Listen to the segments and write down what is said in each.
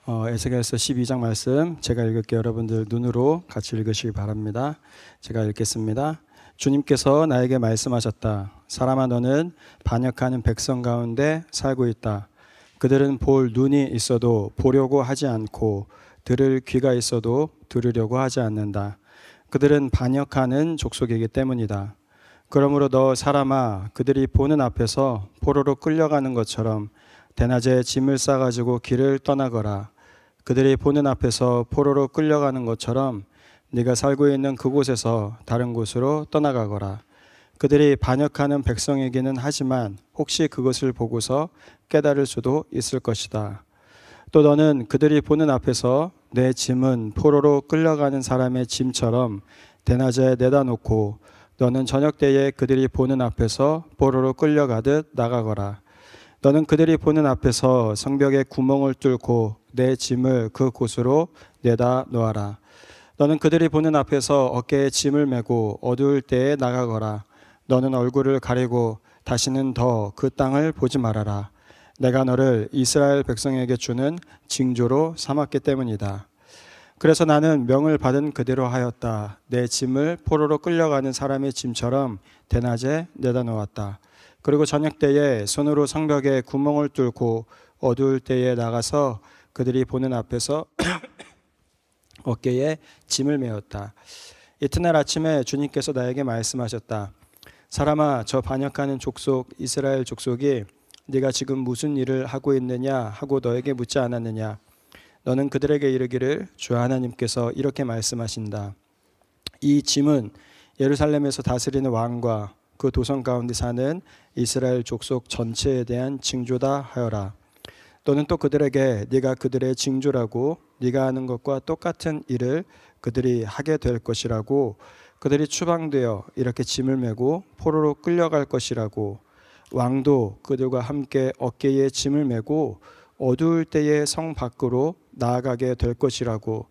에스겔서 12장 말씀 제가 읽을게요. 여러분들 눈으로 같이 읽으시기 바랍니다. 제가 읽겠습니다. 주님께서 나에게 말씀하셨다. 사람아, 너는 반역하는 백성 가운데 살고 있다. 그들은 볼 눈이 있어도 보려고 하지 않고 들을 귀가 있어도 들으려고 하지 않는다. 그들은 반역하는 족속이기 때문이다. 그러므로 너 사람아, 그들이 보는 앞에서 포로로 끌려가는 것처럼 대낮에 짐을 싸가지고 길을 떠나거라. 그들이 보는 앞에서 포로로 끌려가는 것처럼 네가 살고 있는 그곳에서 다른 곳으로 떠나가거라. 그들이 반역하는 백성이기는 하지만 혹시 그것을 보고서 깨달을 수도 있을 것이다. 또 너는 그들이 보는 앞에서 내 짐은 포로로 끌려가는 사람의 짐처럼 대낮에 내다 놓고 너는 저녁 때에 그들이 보는 앞에서 포로로 끌려가듯 나가거라. 너는 그들이 보는 앞에서 성벽에 구멍을 뚫고 내 짐을 그 곳으로 내다 놓아라. 너는 그들이 보는 앞에서 어깨에 짐을 메고 어두울 때에 나가거라. 너는 얼굴을 가리고 다시는 더 그 땅을 보지 말아라. 내가 너를 이스라엘 백성에게 주는 징조로 삼았기 때문이다. 그래서 나는 명을 받은 그대로 하였다. 내 짐을 포로로 끌려가는 사람의 짐처럼 대낮에 내다 놓았다. 그리고 저녁 때에 손으로 성벽에 구멍을 뚫고 어두울 때에 나가서 그들이 보는 앞에서 어깨에 짐을 메었다. 이튿날 아침에 주님께서 나에게 말씀하셨다. 사람아, 저 반역하는 족속 이스라엘 족속이 네가 지금 무슨 일을 하고 있느냐 하고 너에게 묻지 않았느냐. 너는 그들에게 이르기를 주 하나님께서 이렇게 말씀하신다. 이 짐은 예루살렘에서 다스리는 왕과 그 도성 가운데 사는 이스라엘 족속 전체에 대한 징조다 하여라. 너는 또 그들에게 네가 그들의 징조라고 네가 하는 것과 똑같은 일을 그들이 하게 될 것이라고, 그들이 추방되어 이렇게 짐을 메고 포로로 끌려갈 것이라고, 왕도 그들과 함께 어깨에 짐을 메고 어두울 때에 성 밖으로 나아가게 될 것이라고,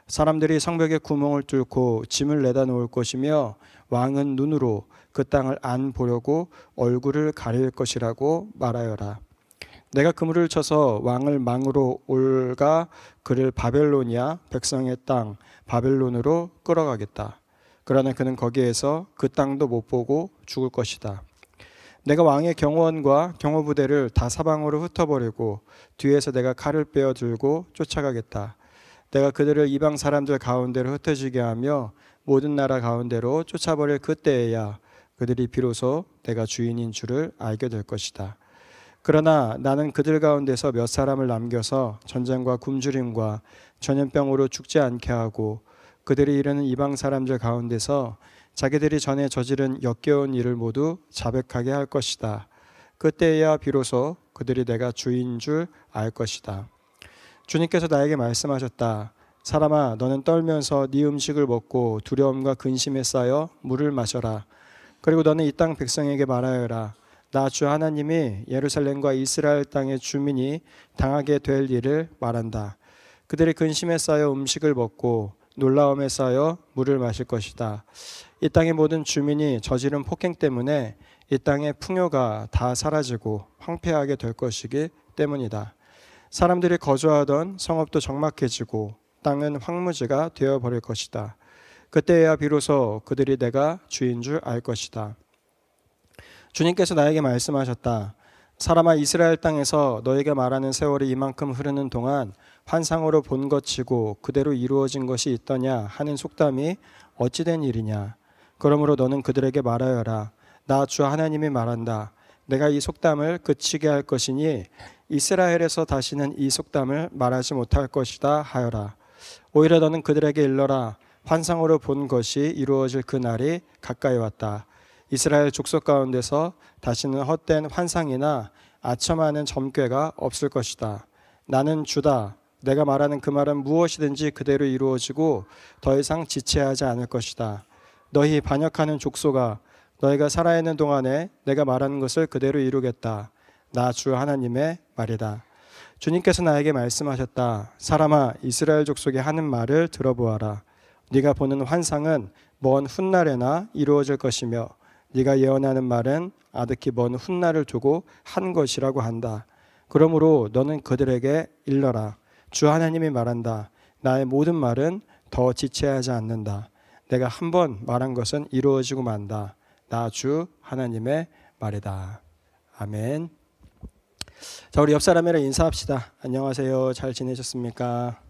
사람들이 성벽에 구멍을 뚫고 짐을 내다 놓을 것이며 왕은 눈으로 그 땅을 안 보려고 얼굴을 가릴 것이라고 말하여라. 내가 그물을 쳐서 왕을 망으로 올가 그를 바벨로니아 백성의 땅 바벨론으로 끌어가겠다. 그러나 그는 거기에서 그 땅도 못 보고 죽을 것이다. 내가 왕의 경호원과 경호부대를 다 사방으로 흩어버리고 뒤에서 내가 칼을 빼어 들고 쫓아가겠다. 내가 그들을 이방 사람들 가운데로 흩어지게 하며 모든 나라 가운데로 쫓아버릴 그때에야 그들이 비로소 내가 주인인 줄을 알게 될 것이다. 그러나 나는 그들 가운데서 몇 사람을 남겨서 전쟁과 굶주림과 전염병으로 죽지 않게 하고 그들이 이르는 이방 사람들 가운데서 자기들이 전에 저지른 역겨운 일을 모두 자백하게 할 것이다. 그때야 비로소 그들이 내가 주인 줄 알 것이다. 주님께서 나에게 말씀하셨다. 사람아, 너는 떨면서 네 음식을 먹고 두려움과 근심에 쌓여 물을 마셔라. 그리고 너는 이 땅 백성에게 말하여라. 나 주 하나님이 예루살렘과 이스라엘 땅의 주민이 당하게 될 일을 말한다. 그들이 근심에 쌓여 음식을 먹고 놀라움에 쌓여 물을 마실 것이다. 이 땅의 모든 주민이 저지른 폭행 때문에 이 땅의 풍요가 다 사라지고 황폐하게 될 것이기 때문이다. 사람들이 거주하던 성읍도 적막해지고 땅은 황무지가 되어버릴 것이다. 그때야 비로소 그들이 내가 주인 줄 알 것이다. 주님께서 나에게 말씀하셨다. 사람아, 이스라엘 땅에서 너에게 말하는 세월이 이만큼 흐르는 동안 환상으로 본 것치고 그대로 이루어진 것이 있더냐 하는 속담이 어찌된 일이냐. 그러므로 너는 그들에게 말하여라. 나 주 하나님이 말한다. 내가 이 속담을 그치게 할 것이니 이스라엘에서 다시는 이 속담을 말하지 못할 것이다 하여라. 오히려 너는 그들에게 일러라. 환상으로 본 것이 이루어질 그 날이 가까이 왔다. 이스라엘 족속 가운데서 다시는 헛된 환상이나 아첨하는 점괘가 없을 것이다. 나는 주다. 내가 말하는 그 말은 무엇이든지 그대로 이루어지고 더 이상 지체하지 않을 것이다. 너희 반역하는 족속아, 너희가 살아있는 동안에 내가 말하는 것을 그대로 이루겠다. 나 주 하나님의 말이다. 주님께서 나에게 말씀하셨다. 사람아, 이스라엘 족속이 하는 말을 들어보아라. 네가 보는 환상은 먼 훗날에나 이루어질 것이며 네가 예언하는 말은 아득히 먼 훗날을 두고 한 것이라고 한다. 그러므로 너는 그들에게 일러라. 주 하나님이 말한다. 나의 모든 말은 더 지체하지 않는다. 내가 한 번 말한 것은 이루어지고 만다. 나 주 하나님의 말이다. 아멘. 자, 우리 옆 사람이랑 인사합시다. 안녕하세요. 잘 지내셨습니까?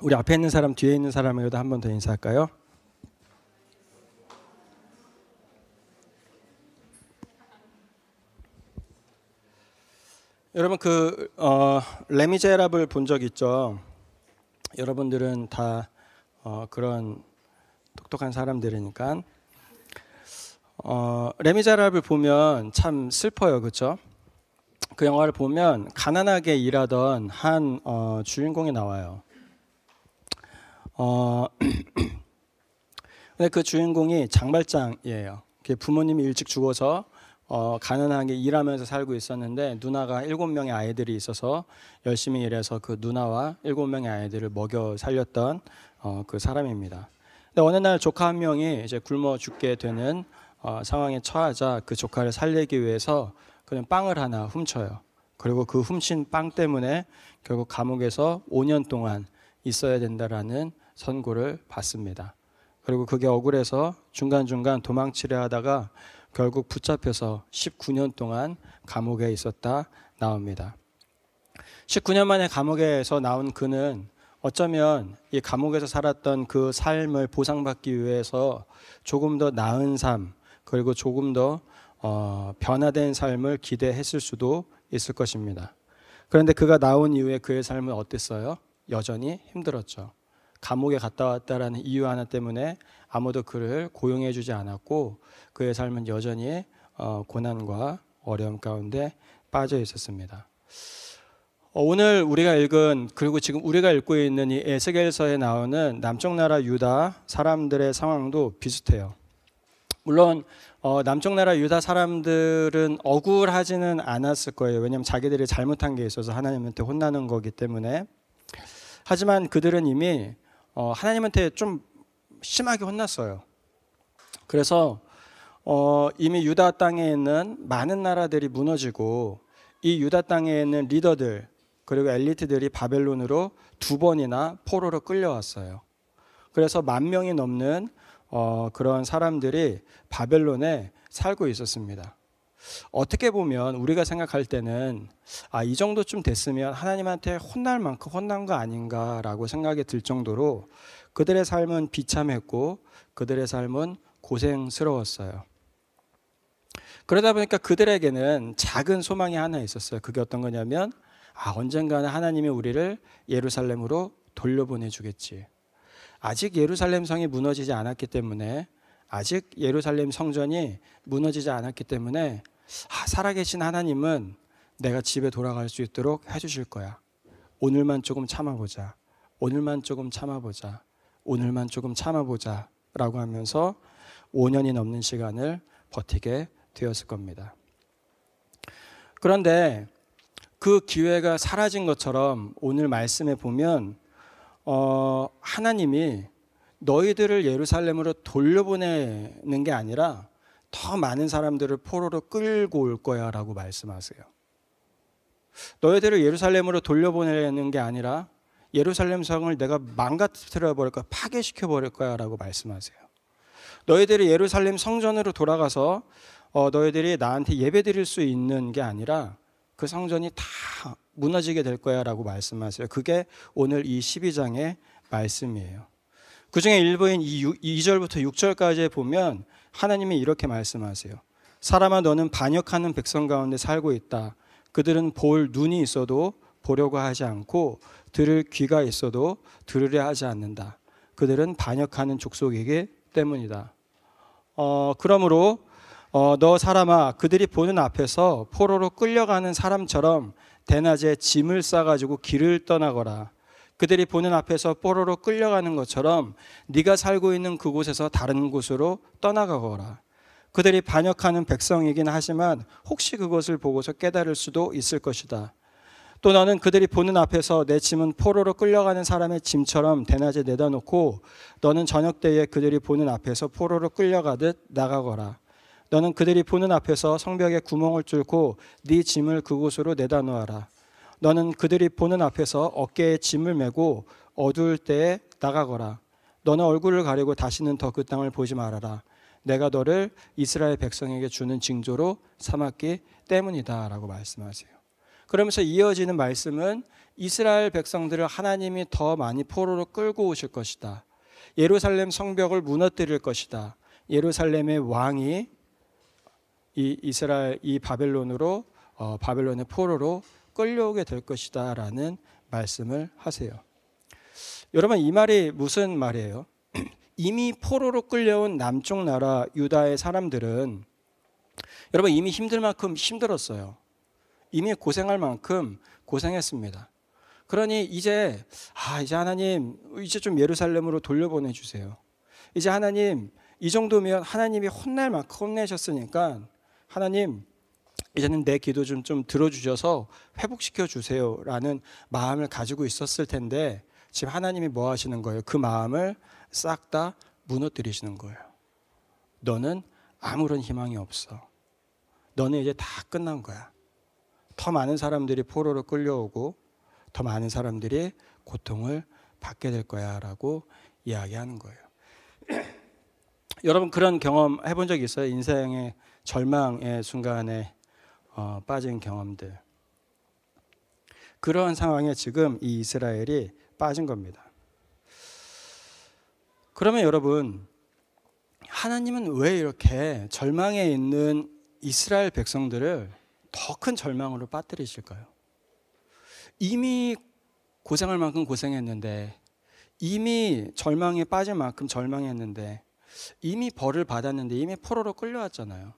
우리 앞에 있는 사람, 뒤에 있는 사람에게도 한 번 더 인사할까요? 여러분 레미제라블 본 적 있죠? 여러분들은 다 그런 똑똑한 사람들이니까 레미제라블 보면 참 슬퍼요, 그렇죠? 그 영화를 보면 가난하게 일하던 한 주인공이 나와요. 근데 그 주인공이 장발장이에요. 부모님이 일찍 죽어서 가난하게 일하면서 살고 있었는데 누나가 7명의 아이들이 있어서 열심히 일해서 그 누나와 7명의 아이들을 먹여 살렸던 그 사람입니다. 근데 어느 날 조카 한 명이 이제 굶어 죽게 되는 상황에 처하자 그 조카를 살리기 위해서 그냥 빵을 하나 훔쳐요. 그리고 그 훔친 빵 때문에 결국 감옥에서 5년 동안 있어야 된다라는 선고를 받습니다. 그리고 그게 억울해서 중간중간 도망치려 하다가 결국 붙잡혀서 19년 동안 감옥에 있었다 나옵니다. 19년 만에 감옥에서 나온 그는 어쩌면 이 감옥에서 살았던 그 삶을 보상받기 위해서 조금 더 나은 삶, 그리고 조금 더 변화된 삶을 기대했을 수도 있을 것입니다. 그런데 그가 나온 이후에 그의 삶은 어땠어요? 여전히 힘들었죠. 감옥에 갔다 왔다라는 이유 하나 때문에 아무도 그를 고용해 주지 않았고 그의 삶은 여전히 고난과 어려움 가운데 빠져 있었습니다. 오늘 우리가 읽은, 그리고 지금 우리가 읽고 있는 이 에스겔서에 나오는 남쪽 나라 유다 사람들의 상황도 비슷해요. 물론 남쪽 나라 유다 사람들은 억울하지는 않았을 거예요. 왜냐하면 자기들이 잘못한 게 있어서 하나님한테 혼나는 거기 때문에. 하지만 그들은 이미 하나님한테 좀 심하게 혼났어요. 그래서 이미 유다 땅에 있는 많은 나라들이 무너지고 이 유다 땅에 있는 리더들 그리고 엘리트들이 바벨론으로 2번이나 포로로 끌려왔어요. 그래서 10,000명이 넘는 그런 사람들이 바벨론에 살고 있었습니다. 어떻게 보면 우리가 생각할 때는 이 정도쯤 됐으면 하나님한테 혼날 만큼 혼난 거 아닌가라고 생각이 들 정도로 그들의 삶은 비참했고 그들의 삶은 고생스러웠어요. 그러다 보니까 그들에게는 작은 소망이 하나 있었어요. 그게 어떤 거냐면 언젠가는 하나님이 우리를 예루살렘으로 돌려보내 주겠지. 아직 예루살렘 성이 무너지지 않았기 때문에, 아직 예루살렘 성전이 무너지지 않았기 때문에 살아계신 하나님은 내가 집에 돌아갈 수 있도록 해주실 거야. 오늘만 조금 참아보자. 오늘만 조금 참아보자. 오늘만 조금 참아보자 라고 하면서 5년이 넘는 시간을 버티게 되었을 겁니다. 그런데 그 기회가 사라진 것처럼 오늘 말씀에 보면 하나님이 너희들을 예루살렘으로 돌려보내는 게 아니라 더 많은 사람들을 포로로 끌고 올 거야 라고 말씀하세요. 너희들을 예루살렘으로 돌려보내는 게 아니라 예루살렘 성을 내가 망가뜨려 버릴 거야, 파괴시켜 버릴 거야 라고 말씀하세요. 너희들이 예루살렘 성전으로 돌아가서 너희들이 나한테 예배 드릴 수 있는 게 아니라 그 성전이 다 무너지게 될 거야 라고 말씀하세요. 그게 오늘 이 12장의 말씀이에요. 그 중에 일부인 2절부터 6절까지 보면 하나님이 이렇게 말씀하세요. 사람아, 너는 반역하는 백성 가운데 살고 있다. 그들은 볼 눈이 있어도 보려고 하지 않고 들을 귀가 있어도 들으려 하지 않는다. 그들은 반역하는 족속이기 때문이다. 그러므로 너 사람아, 그들이 보는 앞에서 포로로 끌려가는 사람처럼 대낮에 짐을 싸가지고 길을 떠나거라. 그들이 보는 앞에서 포로로 끌려가는 것처럼 네가 살고 있는 그곳에서 다른 곳으로 떠나가거라. 그들이 반역하는 백성이긴 하지만 혹시 그것을 보고서 깨달을 수도 있을 것이다. 또 너는 그들이 보는 앞에서 내 짐은 포로로 끌려가는 사람의 짐처럼 대낮에 내다 놓고 너는 저녁 때에 그들이 보는 앞에서 포로로 끌려가듯 나가거라. 너는 그들이 보는 앞에서 성벽에 구멍을 뚫고 네 짐을 그곳으로 내다 놓아라. 너는 그들이 보는 앞에서 어깨에 짐을 메고 어두울 때에 나가거라. 너는 얼굴을 가리고 다시는 더 그 땅을 보지 말아라. 내가 너를 이스라엘 백성에게 주는 징조로 삼았기 때문이다 라고 말씀하세요. 그러면서 이어지는 말씀은 이스라엘 백성들을 하나님이 더 많이 포로로 끌고 오실 것이다. 예루살렘 성벽을 무너뜨릴 것이다. 예루살렘의 왕이 이 바벨론으로 바벨론의 포로로 끌려오게 될 것이다 라는 말씀을 하세요. 여러분, 이 말이 무슨 말이에요? 이미 포로로 끌려온 남쪽 나라 유다의 사람들은 여러분 이미 힘들 만큼 힘들었어요. 이미 고생할 만큼 고생했습니다. 그러니 이제 하나님 이제 좀 예루살렘으로 돌려보내주세요. 이제 하나님 이 정도면 하나님이 혼날 만큼 혼내셨으니까 하나님 이제는 내 기도 좀 들어주셔서 회복시켜 주세요 라는 마음을 가지고 있었을 텐데 지금 하나님이 뭐 하시는 거예요? 그 마음을 싹 다 무너뜨리시는 거예요. 너는 아무런 희망이 없어. 너는 이제 다 끝난 거야. 더 많은 사람들이 포로로 끌려오고 더 많은 사람들이 고통을 받게 될 거야 라고 이야기하는 거예요. 여러분 그런 경험 해본 적 있어요? 인생의 절망의 순간에 빠진 경험들. 그런 상황에 지금 이 이스라엘이 빠진 겁니다. 그러면 여러분, 하나님은 왜 이렇게 절망에 있는 이스라엘 백성들을 더 큰 절망으로 빠뜨리실까요? 이미 고생할 만큼 고생했는데, 이미 절망에 빠질 만큼 절망했는데, 이미 벌을 받았는데, 이미 포로로 끌려왔잖아요.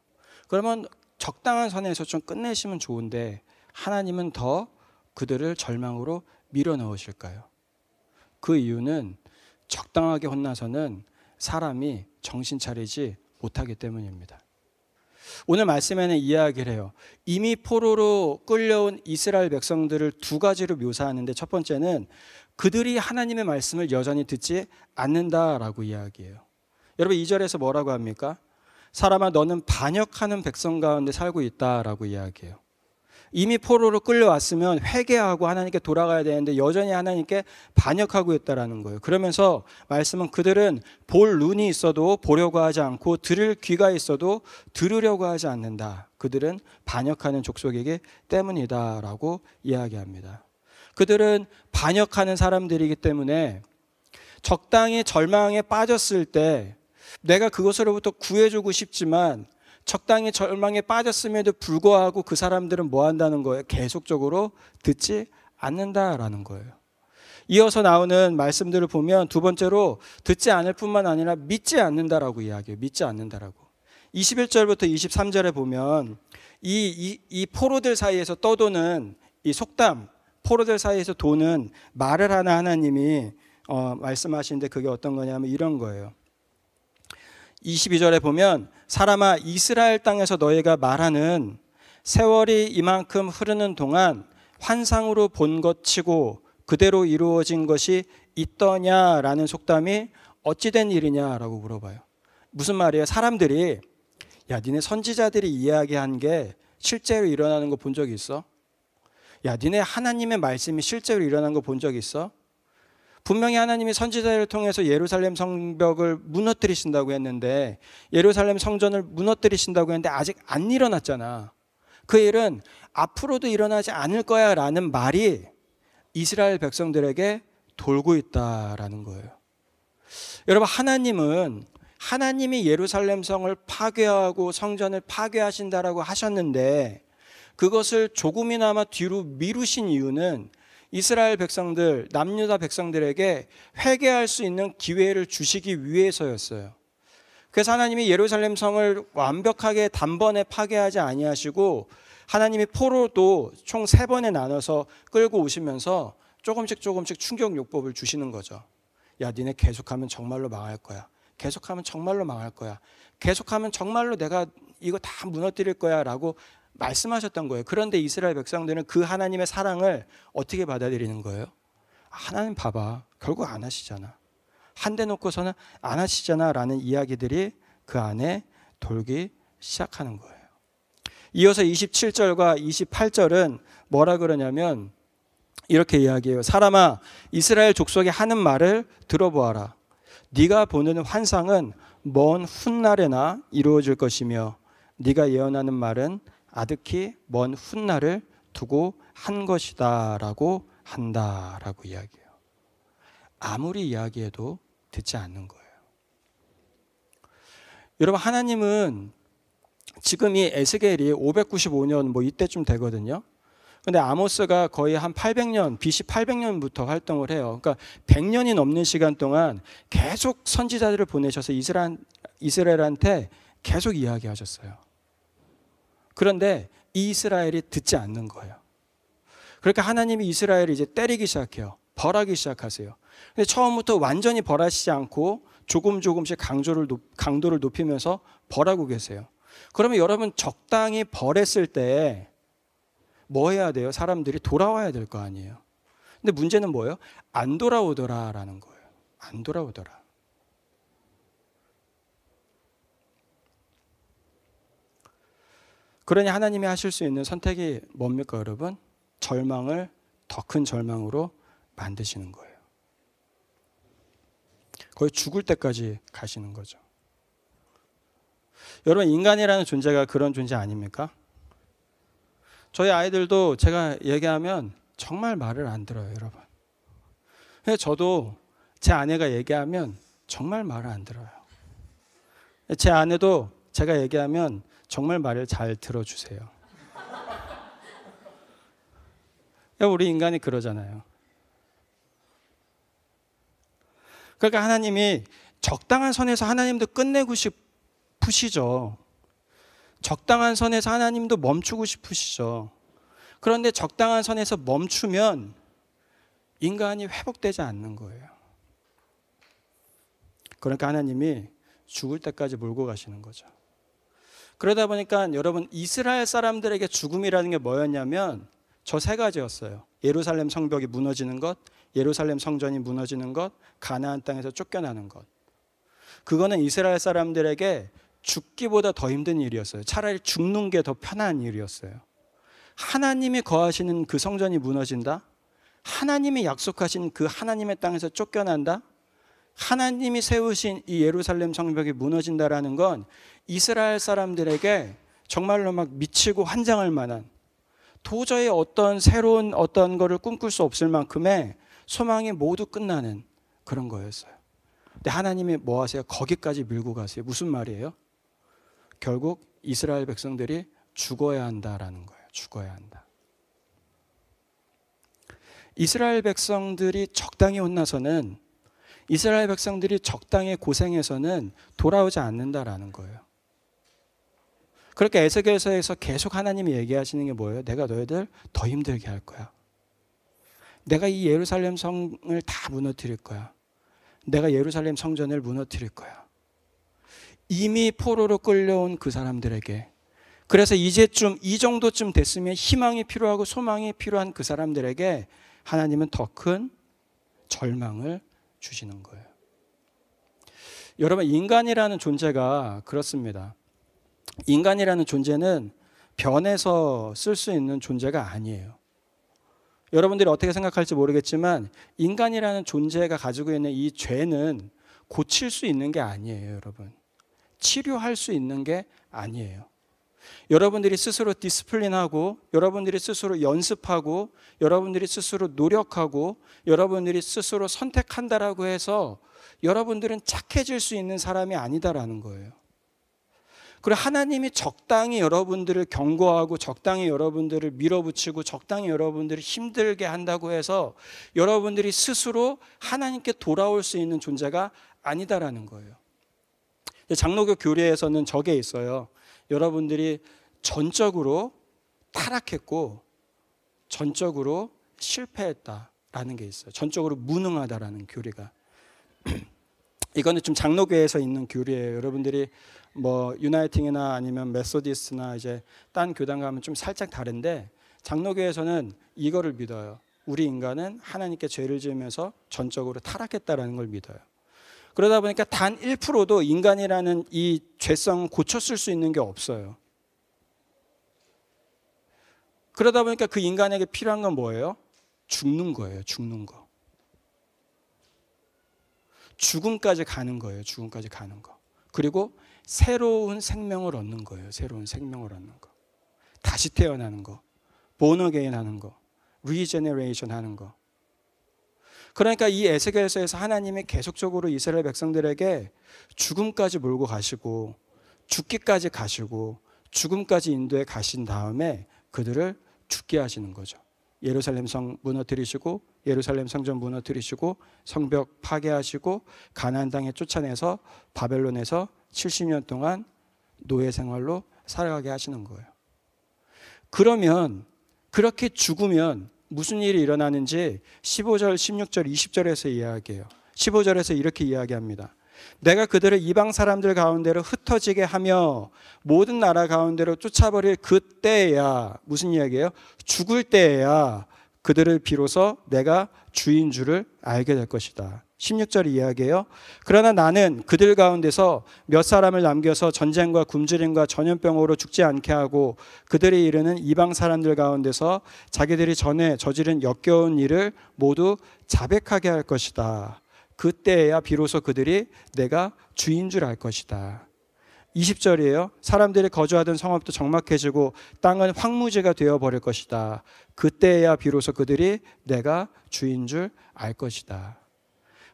그러면 적당한 선에서 좀 끝내시면 좋은데 하나님은 더 그들을 절망으로 밀어넣으실까요? 그 이유는 적당하게 혼나서는 사람이 정신 차리지 못하기 때문입니다. 오늘 말씀에는 이야기를 해요. 이미 포로로 끌려온 이스라엘 백성들을 두 가지로 묘사하는데 첫 번째는 그들이 하나님의 말씀을 여전히 듣지 않는다라고 이야기해요. 여러분 2절에서 뭐라고 합니까? 사람아 너는 반역하는 백성 가운데 살고 있다라고 이야기해요. 이미 포로로 끌려왔으면 회개하고 하나님께 돌아가야 되는데 여전히 하나님께 반역하고 있다라는 거예요. 그러면서 말씀은 그들은 볼 눈이 있어도 보려고 하지 않고 들을 귀가 있어도 들으려고 하지 않는다. 그들은 반역하는 족속이기 때문이다라고 이야기합니다. 그들은 반역하는 사람들이기 때문에 적당히 절망에 빠졌을 때 내가 그것으로부터 구해주고 싶지만 적당히 절망에 빠졌음에도 불구하고 그 사람들은 뭐 한다는 거예요? 계속적으로 듣지 않는다라는 거예요. 이어서 나오는 말씀들을 보면 두 번째로 듣지 않을 뿐만 아니라 믿지 않는다라고 이야기해요. 믿지 않는다라고. 21절부터 23절에 보면 이 포로들 사이에서 떠도는 이 속담, 포로들 사이에서 도는 말을 하는 하나님이 말씀하시는데 그게 어떤 거냐면 이런 거예요. 22절에 보면 사람아 이스라엘 땅에서 너희가 말하는 세월이 이만큼 흐르는 동안 환상으로 본 것 치고 그대로 이루어진 것이 있더냐라는 속담이 어찌된 일이냐라고 물어봐요. 무슨 말이에요? 사람들이 야 니네 선지자들이 이야기한 게 실제로 일어나는 거 본 적 있어? 야 니네 하나님의 말씀이 실제로 일어난 거 본 적 있어? 분명히 하나님이 선지자를 통해서 예루살렘 성벽을 무너뜨리신다고 했는데 예루살렘 성전을 무너뜨리신다고 했는데 아직 안 일어났잖아. 그 일은 앞으로도 일어나지 않을 거야 라는 말이 이스라엘 백성들에게 돌고 있다라는 거예요. 여러분 하나님은 하나님이 예루살렘 성을 파괴하고 성전을 파괴하신다라고 하셨는데 그것을 조금이나마 뒤로 미루신 이유는 이스라엘 백성들, 남유다 백성들에게 회개할 수 있는 기회를 주시기 위해서였어요. 그래서 하나님이 예루살렘 성을 완벽하게 단번에 파괴하지 아니하시고 하나님이 포로도 총 3번에 나눠서 끌고 오시면서 조금씩 충격요법을 주시는 거죠. 야 니네 계속하면 정말로 망할 거야. 계속하면 정말로 망할 거야. 계속하면 정말로 내가 이거 다 무너뜨릴 거야 라고 말씀하셨던 거예요. 그런데 이스라엘 백성들은 그 하나님의 사랑을 어떻게 받아들이는 거예요? 하나님 봐봐. 결국 안 하시잖아. 한 대 놓고서는 안 하시잖아 라는 이야기들이 그 안에 돌기 시작하는 거예요. 이어서 27절과 28절은 뭐라 그러냐면 이렇게 이야기해요. 사람아, 이스라엘 족속이 하는 말을 들어보아라. 네가 보는 환상은 먼 훗날에나 이루어질 것이며 네가 예언하는 말은 아득히 먼 훗날을 두고 한 것이다 라고 한다라고 이야기해요. 아무리 이야기해도 듣지 않는 거예요. 여러분, 하나님은 지금 이 에스겔이 595년 뭐 이때쯤 되거든요. 근데 아모스가 거의 한 800년, BC 800년부터 활동을 해요. 그러니까 100년이 넘는 시간 동안 계속 선지자들을 보내셔서 이스라엘한테 계속 이야기하셨어요. 그런데 이스라엘이 듣지 않는 거예요. 그러니까 하나님이 이스라엘을 이제 때리기 시작해요. 벌하기 시작하세요. 근데 처음부터 완전히 벌하시지 않고 조금씩 강도를 높이면서 벌하고 계세요. 그러면 여러분, 적당히 벌했을 때 뭐 해야 돼요? 사람들이 돌아와야 될 거 아니에요. 근데 문제는 뭐예요? 안 돌아오더라라는 거예요. 안 돌아오더라. 그러니 하나님이 하실 수 있는 선택이 뭡니까, 여러분? 절망을 더 큰 절망으로 만드시는 거예요. 거의 죽을 때까지 가시는 거죠. 여러분, 인간이라는 존재가 그런 존재 아닙니까? 저희 아이들도 제가 얘기하면 정말 말을 안 들어요, 여러분. 저도 제 아내가 얘기하면 정말 말을 안 들어요. 제 아내도 제가 얘기하면 정말 말을 잘 들어주세요. 우리 인간이 그러잖아요. 그러니까 하나님이 적당한 선에서 하나님도 끝내고 싶으시죠. 적당한 선에서 하나님도 멈추고 싶으시죠. 그런데 적당한 선에서 멈추면 인간이 회복되지 않는 거예요. 그러니까 하나님이 죽을 때까지 몰고 가시는 거죠. 그러다 보니까 여러분, 이스라엘 사람들에게 죽음이라는 게 뭐였냐면 저 세 가지였어요. 예루살렘 성벽이 무너지는 것, 예루살렘 성전이 무너지는 것, 가나안 땅에서 쫓겨나는 것. 그거는 이스라엘 사람들에게 죽기보다 더 힘든 일이었어요. 차라리 죽는 게 더 편한 일이었어요. 하나님이 거하시는 그 성전이 무너진다? 하나님이 약속하신 그 하나님의 땅에서 쫓겨난다? 하나님이 세우신 이 예루살렘 성벽이 무너진다라는 건 이스라엘 사람들에게 정말로 막 미치고 환장할 만한, 도저히 어떤 새로운 어떤 거를 꿈꿀 수 없을 만큼의 소망이 모두 끝나는 그런 거였어요. 근데 하나님이 뭐 하세요? 거기까지 밀고 가세요. 무슨 말이에요? 결국 이스라엘 백성들이 죽어야 한다라는 거예요. 죽어야 한다. 이스라엘 백성들이 적당히 혼나서는, 이스라엘 백성들이 적당히 고생해서는 돌아오지 않는다라는 거예요. 그렇게 에스겔서에서 계속 하나님이 얘기하시는 게 뭐예요? 내가 너희들 더 힘들게 할 거야. 내가 이 예루살렘 성을 다 무너뜨릴 거야. 내가 예루살렘 성전을 무너뜨릴 거야. 이미 포로로 끌려온 그 사람들에게, 그래서 이제쯤 이 정도쯤 됐으면 희망이 필요하고 소망이 필요한 그 사람들에게 하나님은 더 큰 절망을 주시는 거예요. 여러분, 인간이라는 존재가 그렇습니다. 인간이라는 존재는 변해서 쓸 수 있는 존재가 아니에요. 여러분들이 어떻게 생각할지 모르겠지만 인간이라는 존재가 가지고 있는 이 죄는 고칠 수 있는 게 아니에요, 여러분. 치료할 수 있는 게 아니에요. 여러분들이 스스로 디스플린하고, 여러분들이 스스로 연습하고, 여러분들이 스스로 노력하고, 여러분들이 스스로 선택한다라고 해서 여러분들은 착해질 수 있는 사람이 아니다라는 거예요. 그리고 하나님이 적당히 여러분들을 경고하고, 적당히 여러분들을 밀어붙이고, 적당히 여러분들을 힘들게 한다고 해서 여러분들이 스스로 하나님께 돌아올 수 있는 존재가 아니다라는 거예요. 장로교 교리에서는 저게 있어요. 여러분들이 전적으로 타락했고 전적으로 실패했다라는 게 있어요. 전적으로 무능하다라는 교리가. 이거는 좀 장로교에서 있는 교리예요. 여러분들이 뭐 유나이팅이나 아니면 메소디스트나 이제 딴 교단 가면 좀 살짝 다른데, 장로교에서는 이거를 믿어요. 우리 인간은 하나님께 죄를 지으면서 전적으로 타락했다라는 걸 믿어요. 그러다 보니까 단 1%도 인간이라는 이 죄성을 고쳤을 수 있는 게 없어요. 그러다 보니까 그 인간에게 필요한 건 뭐예요? 죽는 거예요. 죽는 거. 죽음까지 가는 거예요. 죽음까지 가는 거. 그리고 새로운 생명을 얻는 거예요. 새로운 생명을 얻는 거. 다시 태어나는 거. born again 하는 거. regeneration 하는 거. 그러니까 이 에스겔서에서 하나님이 계속적으로 이스라엘 백성들에게 죽음까지 몰고 가시고 죽기까지 가시고 죽음까지 인도해 가신 다음에 그들을 죽게 하시는 거죠. 예루살렘 성 무너뜨리시고 예루살렘 성전 무너뜨리시고 성벽 파괴하시고 가나안 땅에 쫓아내서 바벨론에서 70년 동안 노예 생활로 살아가게 하시는 거예요. 그러면 그렇게 죽으면 무슨 일이 일어나는지 15절, 16절, 20절에서 이야기해요. 15절에서 이렇게 이야기합니다. 내가 그들을 이방 사람들 가운데로 흩어지게 하며 모든 나라 가운데로 쫓아버릴 그때야, 무슨 이야기예요? 죽을 때야 그들을 비로소 내가 주인 줄을 알게 될 것이다. 16절 이야기예요. 그러나 나는 그들 가운데서 몇 사람을 남겨서 전쟁과 굶주림과 전염병으로 죽지 않게 하고 그들이 이르는 이방 사람들 가운데서 자기들이 전에 저지른 역겨운 일을 모두 자백하게 할 것이다. 그때야 비로소 그들이 내가 주인 줄 알 것이다. 20절이에요. 사람들이 거주하던 성읍도 적막해지고 땅은 황무지가 되어버릴 것이다. 그때야 비로소 그들이 내가 주인 줄 알 것이다.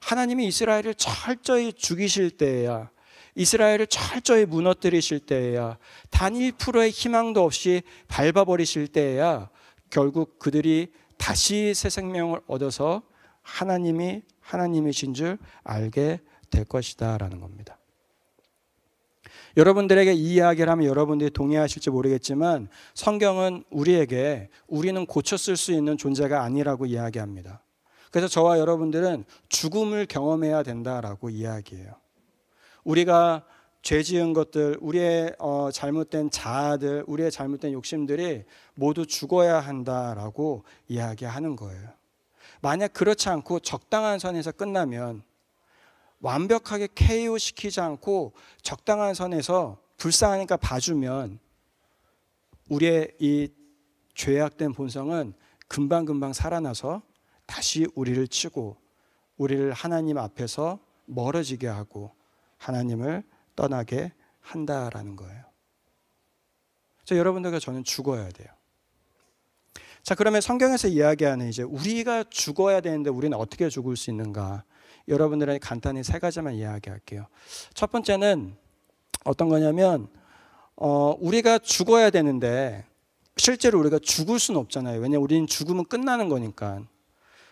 하나님이 이스라엘을 철저히 죽이실 때에야, 이스라엘을 철저히 무너뜨리실 때에야, 단 1%의 희망도 없이 밟아버리실 때에야 결국 그들이 다시 새 생명을 얻어서 하나님이 하나님이신 줄 알게 될 것이다 라는 겁니다. 여러분들에게 이 이야기를 하면 여러분들이 동의하실지 모르겠지만 성경은 우리에게 우리는 고쳤을 수 있는 존재가 아니라고 이야기합니다. 그래서 저와 여러분들은 죽음을 경험해야 된다라고 이야기해요. 우리가 죄 지은 것들, 우리의 잘못된 자아들, 우리의 잘못된 욕심들이 모두 죽어야 한다라고 이야기하는 거예요. 만약 그렇지 않고 적당한 선에서 끝나면, 완벽하게 KO 시키지 않고 적당한 선에서 불쌍하니까 봐주면 우리의 이 죄악된 본성은 금방금방 살아나서 다시 우리를 치고 우리를 하나님 앞에서 멀어지게 하고 하나님을 떠나게 한다라는 거예요. 여러분들과 저는 죽어야 돼요. 자, 그러면 성경에서 이야기하는 이제 우리가 죽어야 되는데 우리는 어떻게 죽을 수 있는가? 여러분들에게 간단히 3가지만 이야기할게요. 첫 번째는 어떤 거냐면 우리가 죽어야 되는데 실제로 우리가 죽을 수는 없잖아요. 왜냐하면 우리는 죽으면 끝나는 거니까.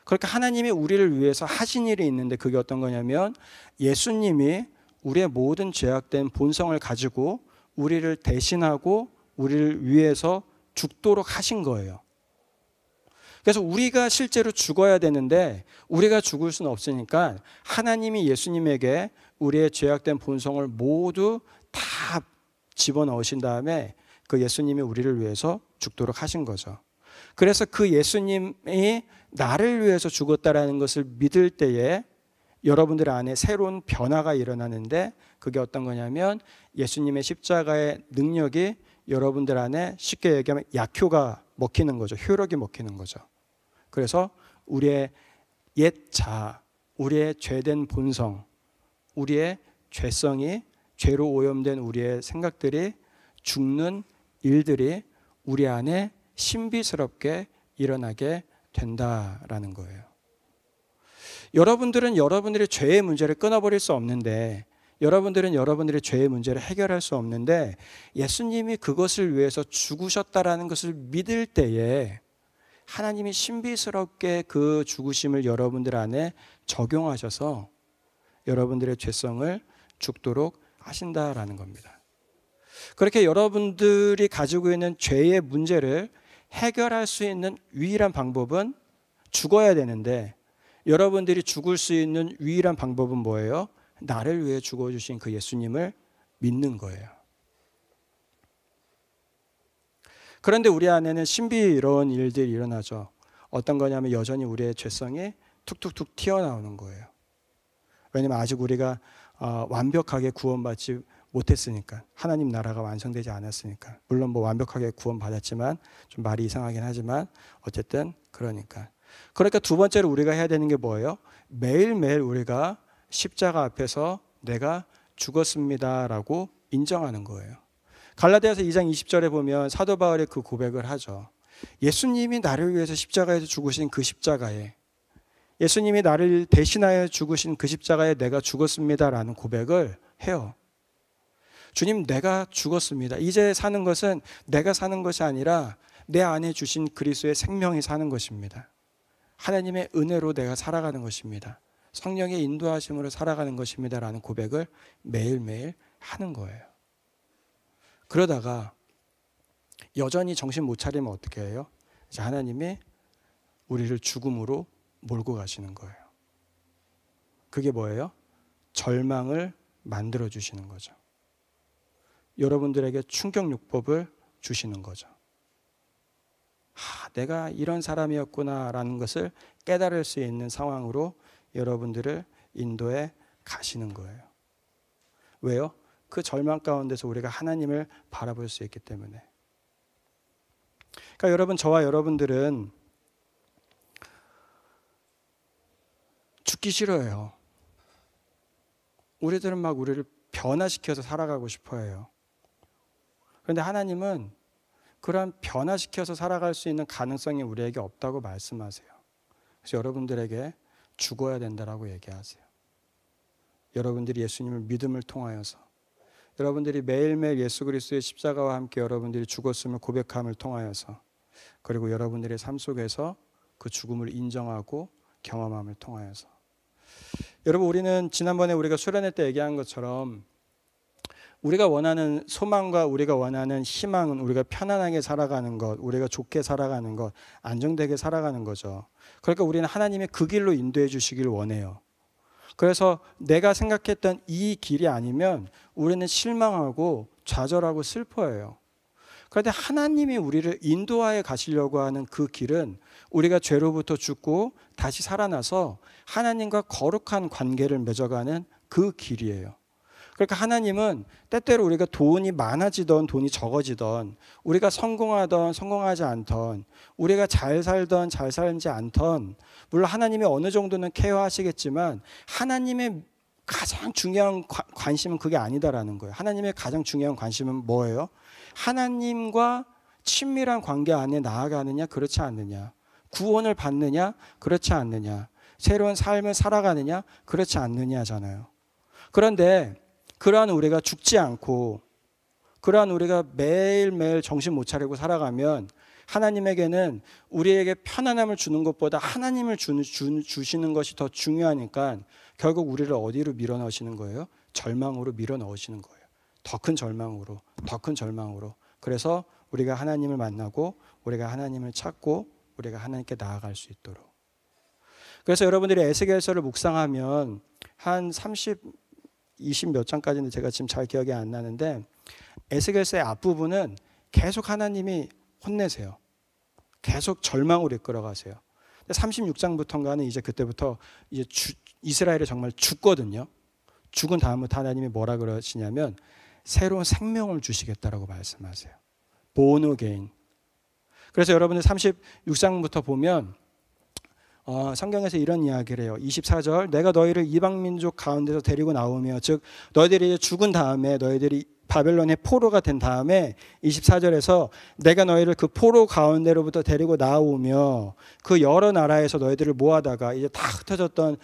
그러니까 하나님이 우리를 위해서 하신 일이 있는데 그게 어떤 거냐면 예수님이 우리의 모든 죄악된 본성을 가지고 우리를 대신하고 우리를 위해서 죽도록 하신 거예요. 그래서 우리가 실제로 죽어야 되는데 우리가 죽을 수는 없으니까 하나님이 예수님에게 우리의 죄악된 본성을 모두 다 집어넣으신 다음에 그 예수님이 우리를 위해서 죽도록 하신 거죠. 그래서 그 예수님이 나를 위해서 죽었다라는 것을 믿을 때에 여러분들 안에 새로운 변화가 일어나는데 그게 어떤 거냐면 예수님의 십자가의 능력이 여러분들 안에 쉽게 얘기하면 약효가 먹히는 거죠. 효력이 먹히는 거죠. 그래서 우리의 옛 자아, 우리의 죄된 본성, 우리의 죄성이 죄로 오염된 우리의 생각들이 죽는 일들이 우리 안에 신비스럽게 일어나게 된다라는 거예요. 여러분들은 여러분들의 죄의 문제를 끊어버릴 수 없는데 여러분들은 여러분들의 죄의 문제를 해결할 수 없는데 예수님이 그것을 위해서 죽으셨다라는 것을 믿을 때에 하나님이 신비스럽게 그 죽으심을 여러분들 안에 적용하셔서 여러분들의 죄성을 죽도록 하신다라는 겁니다. 그렇게 여러분들이 가지고 있는 죄의 문제를 해결할 수 있는 유일한 방법은 죽어야 되는데 여러분들이 죽을 수 있는 유일한 방법은 뭐예요? 나를 위해 죽어주신 그 예수님을 믿는 거예요. 그런데 우리 안에는 신비로운 일들이 일어나죠. 어떤 거냐면 여전히 우리의 죄성이 툭툭툭 튀어나오는 거예요. 왜냐하면 아직 우리가 완벽하게 구원받지 못했으니까, 하나님 나라가 완성되지 않았으니까. 물론 뭐 완벽하게 구원받았지만 좀 말이 이상하긴 하지만 어쨌든 그러니까 두 번째로 우리가 해야 되는 게 뭐예요? 매일매일 우리가 십자가 앞에서 내가 죽었습니다라고 인정하는 거예요. 갈라디아서 2장 20절에 보면 사도 바울이 그 고백을 하죠. 예수님이 나를 위해서 십자가에서 죽으신 그 십자가에, 예수님이 나를 대신하여 죽으신 그 십자가에 내가 죽었습니다라는 고백을 해요. 주님, 내가 죽었습니다. 이제 사는 것은 내가 사는 것이 아니라 내 안에 주신 그리스도의 생명이 사는 것입니다. 하나님의 은혜로 내가 살아가는 것입니다. 성령의 인도하심으로 살아가는 것입니다 라는 고백을 매일매일 하는 거예요. 그러다가 여전히 정신 못 차리면 어떻게 해요? 이제 하나님이 우리를 죽음으로 몰고 가시는 거예요. 그게 뭐예요? 절망을 만들어 주시는 거죠. 여러분들에게 충격요법을 주시는 거죠. 내가 이런 사람이었구나 라는 것을 깨달을 수 있는 상황으로 여러분들을 인도해 가시는 거예요. 왜요? 그 절망 가운데서 우리가 하나님을 바라볼 수 있기 때문에. 그러니까 여러분, 저와 여러분들은 죽기 싫어요. 우리들은 막 우리를 변화시켜서 살아가고 싶어 해요. 그런데 하나님은 그러한 변화시켜서 살아갈 수 있는 가능성이 우리에게 없다고 말씀하세요. 그래서 여러분들에게 죽어야 된다라고 얘기하세요. 여러분들이 예수님을 믿음을 통하여서, 여러분들이 매일매일 예수 그리스도의 십자가와 함께 여러분들이 죽었음을 고백함을 통하여서, 그리고 여러분들의 삶 속에서 그 죽음을 인정하고 경험함을 통하여서. 여러분, 우리는 지난번에 우리가 수련회 때 얘기한 것처럼 우리가 원하는 소망과 우리가 원하는 희망은 우리가 편안하게 살아가는 것, 우리가 좋게 살아가는 것, 안정되게 살아가는 거죠. 그러니까 우리는 하나님의 그 길로 인도해 주시길 원해요. 그래서 내가 생각했던 이 길이 아니면 우리는 실망하고 좌절하고 슬퍼해요. 그런데 하나님이 우리를 인도하여 가시려고 하는 그 길은 우리가 죄로부터 죽고 다시 살아나서 하나님과 거룩한 관계를 맺어가는 그 길이에요. 그러니까 하나님은 때때로 우리가 돈이 많아지던 돈이 적어지던, 우리가 성공하던 성공하지 않던, 우리가 잘 살던 잘 살지 않던, 물론 하나님이 어느 정도는 케어하시겠지만 하나님의 가장 중요한 관심은 그게 아니다라는 거예요. 하나님의 가장 중요한 관심은 뭐예요? 하나님과 친밀한 관계 안에 나아가느냐, 그렇지 않느냐. 구원을 받느냐, 그렇지 않느냐. 새로운 삶을 살아가느냐, 그렇지 않느냐잖아요. 그런데 그러한 우리가 죽지 않고, 그러한 우리가 매일매일 정신 못 차리고 살아가면 하나님에게는 우리에게 편안함을 주는 것보다 하나님을 주시는 것이 더 중요하니까 결국 우리를 어디로 밀어넣으시는 거예요? 절망으로 밀어넣으시는 거예요. 더 큰 절망으로, 더 큰 절망으로. 그래서 우리가 하나님을 만나고 우리가 하나님을 찾고 우리가 하나님께 나아갈 수 있도록. 그래서 여러분들이 에스겔서를 묵상하면 한 20 몇 장까지는 제가 지금 잘 기억이 안 나는데, 에스겔서의 앞부분은 계속 하나님이 혼내세요. 계속 절망으로 이끌어가세요. 36장부터인가는 이제 그때부터 이제 이스라엘이 정말 죽거든요. 죽은 다음부터 하나님이 뭐라 그러시냐면 새로운 생명을 주시겠다라고 말씀하세요. Born again. 그래서 여러분들 36장부터 보면 성경에서 이런 이야기를 해요. 24절, 내가 너희를 이방 민족 가운데서 데리고 나오며, 즉 너희들이 죽은 다음에, 너희들이 바벨론의 포로가 된 다음에 24절에서 내가 너희를 그 포로 가운데로부터 데리고 나오며 그 여러 나라에서 너희들을 모아다가, 이제 다 흩어졌던,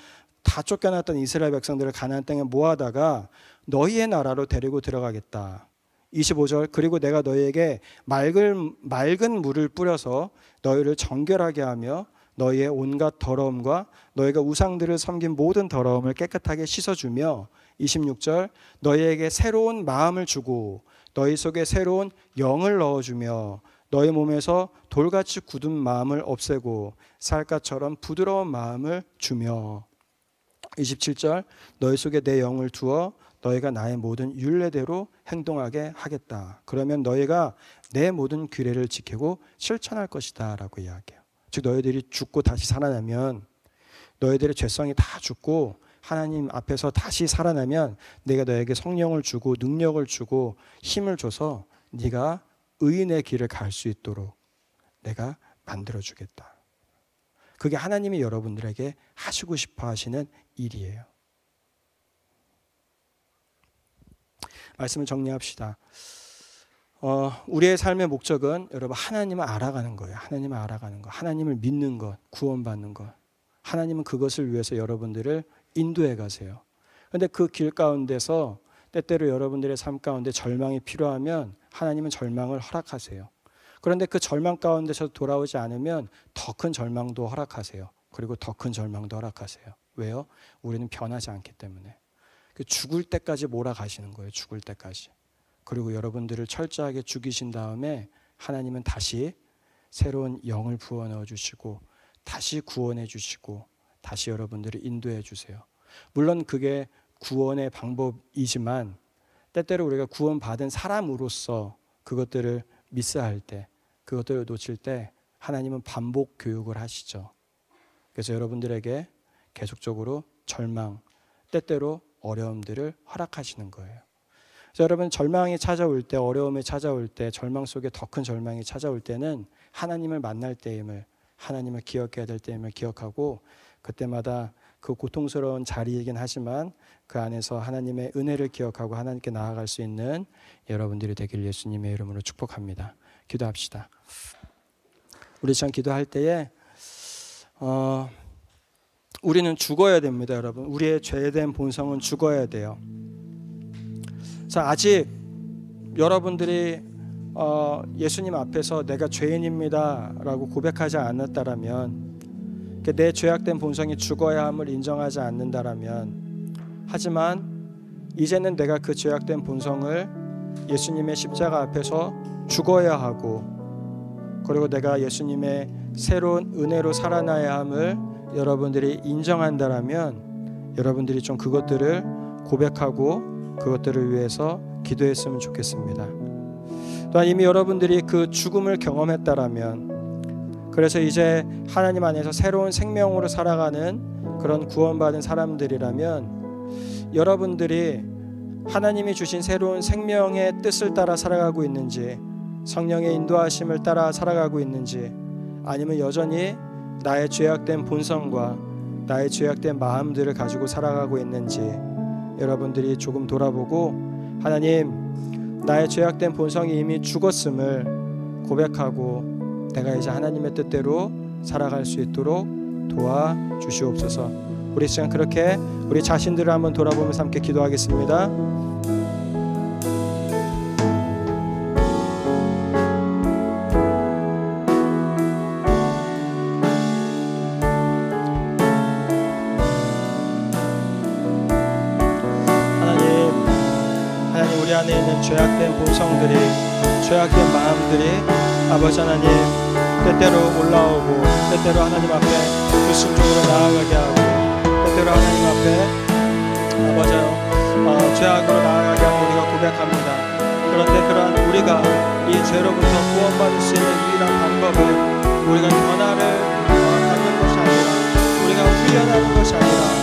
다 쫓겨났던 이스라엘 백성들을 가나안 땅에 모아다가 너희의 나라로 데리고 들어가겠다. 25절, 그리고 내가 너희에게 맑은 물을 뿌려서 너희를 정결하게 하며 너희의 온갖 더러움과 너희가 우상들을 섬긴 모든 더러움을 깨끗하게 씻어주며, 26절, 너희에게 새로운 마음을 주고 너희 속에 새로운 영을 넣어주며 너희 몸에서 돌같이 굳은 마음을 없애고 살갗처럼 부드러운 마음을 주며, 27절, 너희 속에 내 영을 두어 너희가 나의 모든 율례대로 행동하게 하겠다. 그러면 너희가 내 모든 규례를 지키고 실천할 것이다 라고 이야기해요. 즉 너희들이 죽고 다시 살아나면 너희들의 죄성이 다 죽고 하나님 앞에서 다시 살아나면 내가 너에게 성령을 주고 능력을 주고 힘을 줘서 네가 의인의 길을 갈 수 있도록 내가 만들어주겠다. 그게 하나님이 여러분들에게 하시고 싶어 하시는 일이에요. 말씀을 정리합시다. 우리의 삶의 목적은 여러분 하나님을 알아가는 거예요. 하나님을 알아가는 것, 하나님을 믿는 것, 구원받는 것. 하나님은 그것을 위해서 여러분들을 인도해 가세요. 그런데 그 길 가운데서 때때로 여러분들의 삶 가운데 절망이 필요하면 하나님은 절망을 허락하세요. 그런데 그 절망 가운데서 돌아오지 않으면 더 큰 절망도 허락하세요. 그리고 더 큰 절망도 허락하세요. 왜요? 우리는 변하지 않기 때문에. 죽을 때까지 몰아가시는 거예요. 죽을 때까지. 그리고 여러분들을 철저하게 죽이신 다음에 하나님은 다시 새로운 영을 부어 넣어 주시고 다시 구원해 주시고 다시 여러분들을 인도해 주세요. 물론 그게 구원의 방법이지만 때때로 우리가 구원받은 사람으로서 그것들을 미스할 때, 그것들을 놓칠 때 하나님은 반복 교육을 하시죠. 그래서 여러분들에게 계속적으로 절망, 때때로 어려움들을 허락하시는 거예요. 그래서 여러분 절망이 찾아올 때, 어려움이 찾아올 때, 절망 속에 더 큰 절망이 찾아올 때는 하나님을 만날 때임을, 하나님을 기억해야 될 때임을 기억하고 그때마다 그 고통스러운 자리이긴 하지만 그 안에서 하나님의 은혜를 기억하고 하나님께 나아갈 수 있는 여러분들이 되길 예수님의 이름으로 축복합니다. 기도합시다. 우리 시간 기도할 때에 우리는 죽어야 됩니다, 여러분. 우리의 죄된 본성은 죽어야 돼요. 자, 아직 여러분들이 예수님 앞에서 내가 죄인입니다 라고 고백하지 않았다라면, 내 죄악된 본성이 죽어야 함을 인정하지 않는다라면, 하지만 이제는 내가 그 죄악된 본성을 예수님의 십자가 앞에서 죽어야 하고, 그리고 내가 예수님의 새로운 은혜로 살아나야 함을 여러분들이 인정한다라면 여러분들이 좀 그것들을 고백하고 그것들을 위해서 기도했으면 좋겠습니다. 또한 이미 여러분들이 그 죽음을 경험했다라면, 그래서 이제 하나님 안에서 새로운 생명으로 살아가는 그런 구원받은 사람들이라면 여러분들이 하나님이 주신 새로운 생명의 뜻을 따라 살아가고 있는지, 성령의 인도하심을 따라 살아가고 있는지, 아니면 여전히 나의 죄악된 본성과 나의 죄악된 마음들을 가지고 살아가고 있는지 여러분들이 조금 돌아보고, 하나님, 나의 죄악된 본성이 이미 죽었음을 고백하고 내가 이제 하나님의 뜻대로 살아갈 수 있도록 도와주시옵소서. 우리 시간 그렇게 우리 자신들을 한번 돌아보면서 함께 기도하겠습니다. 하나님 우리 안에 있는 죄악된 본성들이, 죄악된 마음들이 아버지 하나님 때때로 올라오고 때때로 하나님 앞에 불순종으로 나아가게 하고 때때로 하나님 앞에 아버지 죄악으로 나아가게 하고 우리가 고백합니다. 그런데 그러한 우리가 이 죄로부터 구원받을 수 있는 유일한 방법은 우리가 변화를 갖는 것이 아니라, 우리가 훈련하는 것이 아니라